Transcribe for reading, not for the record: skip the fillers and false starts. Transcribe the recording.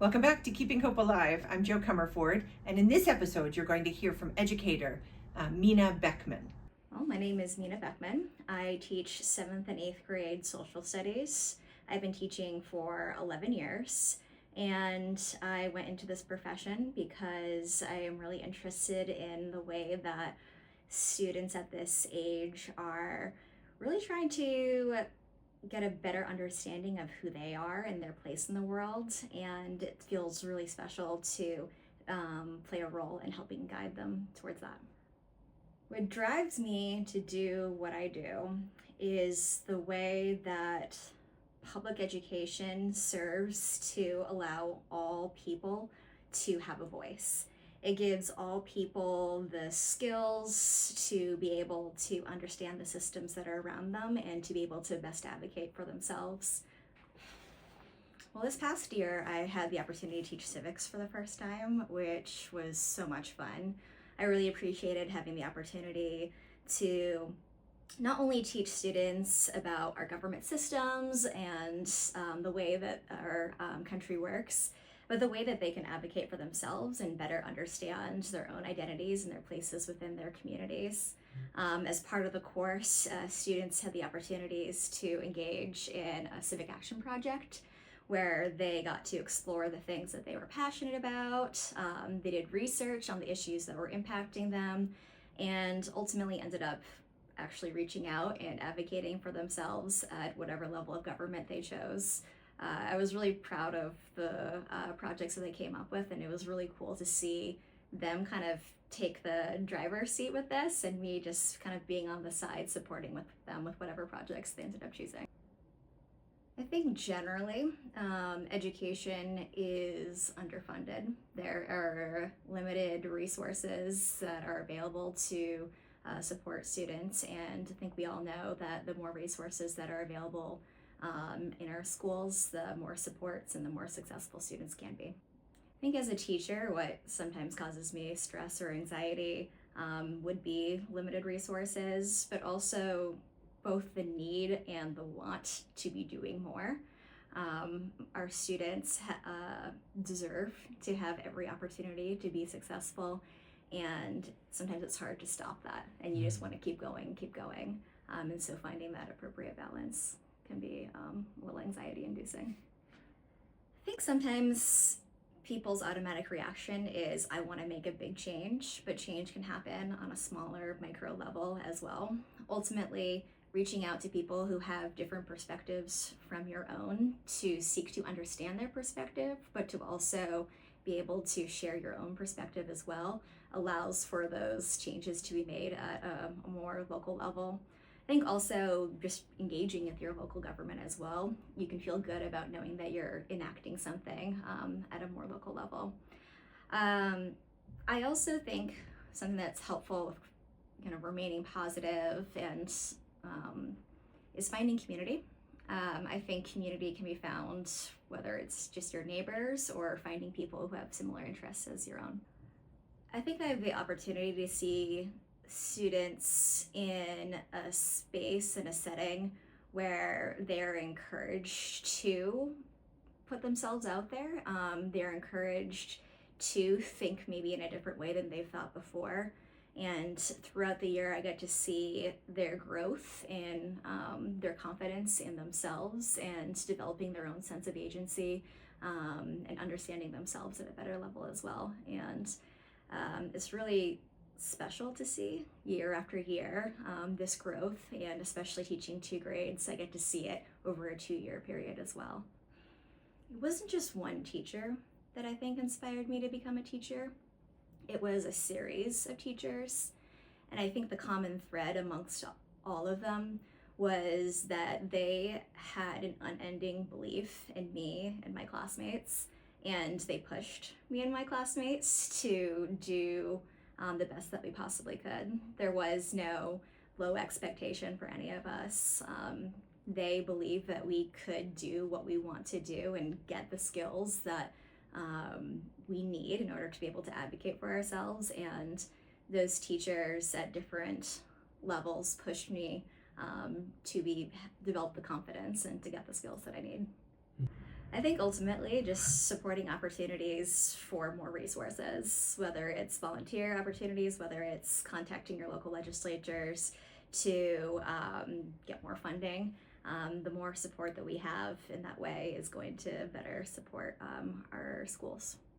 Welcome back to Keeping Hope Alive. I'm Jo Comerford, and in this episode, you're going to hear from educator Mina Beckman. Well, my name is Mina Beckman. I teach 7th and 8th grade social studies. I've been teaching for 11 years, and I went into this profession because I am really interested in the way that students at this age are really trying to get a better understanding of who they are and their place in the world, and it feels really special to play a role in helping guide them towards that. What drives me to do what I do is the way that public education serves to allow all people to have a voice. It gives all people the skills to be able to understand the systems that are around them and to be able to best advocate for themselves. Well, this past year, I had the opportunity to teach civics for the first time, which was so much fun. I really appreciated having the opportunity to not only teach students about our government systems and the way that our country works, but the way that they can advocate for themselves and better understand their own identities and their places within their communities. As part of the course, students had the opportunities to engage in a civic action project where they got to explore the things that they were passionate about. They did research on the issues that were impacting them, and ultimately ended up actually reaching out and advocating for themselves at whatever level of government they chose. I was really proud of the projects that they came up with, and it was really cool to see them kind of take the driver's seat with this, and me just kind of being on the side supporting with them with whatever projects they ended up choosing. I think generally, education is underfunded. There are limited resources that are available to support students, and I think we all know that the more resources that are available in our schools, the more supports and the more successful students can be. I think as a teacher, what sometimes causes me stress or anxiety would be limited resources, but also both the need and the want to be doing more. Our students deserve to have every opportunity to be successful, and sometimes it's hard to stop that, and you just want to keep going, and so finding that appropriate balance can be a little anxiety inducing. I think sometimes people's automatic reaction is, I want to make a big change, but change can happen on a smaller micro level as well. Ultimately, reaching out to people who have different perspectives from your own to seek to understand their perspective, but to also be able to share your own perspective as well, allows for those changes to be made at a more local level. I think also just engaging with your local government as well, you can feel good about knowing that you're enacting something at a more local level. I also think something that's helpful with kind of remaining positive and is finding community. I think community can be found whether it's just your neighbors or finding people who have similar interests as your own. I think I have the opportunity to see students in a space, in a setting where they're encouraged to put themselves out there. They're encouraged to think maybe in a different way than they've thought before. And throughout the year, I get to see their growth in their confidence in themselves and developing their own sense of agency and understanding themselves at a better level as well. And it's really special to see year after year this growth, and especially teaching 2 grades, I get to see it over a 2-year period as well. It wasn't just one teacher that I think inspired me to become a teacher. It was a series of teachers, and I think the common thread amongst all of them was that they had an unending belief in me and my classmates, and they pushed me and my classmates to do the best that we possibly could. There was no low expectation for any of us. They believed that we could do what we want to do and get the skills that we need in order to be able to advocate for ourselves, and those teachers at different levels pushed me to develop the confidence and to get the skills that I need. I think ultimately just supporting opportunities for more resources, whether it's volunteer opportunities, whether it's contacting your local legislatures to get more funding. The more support that we have in that way is going to better support our schools.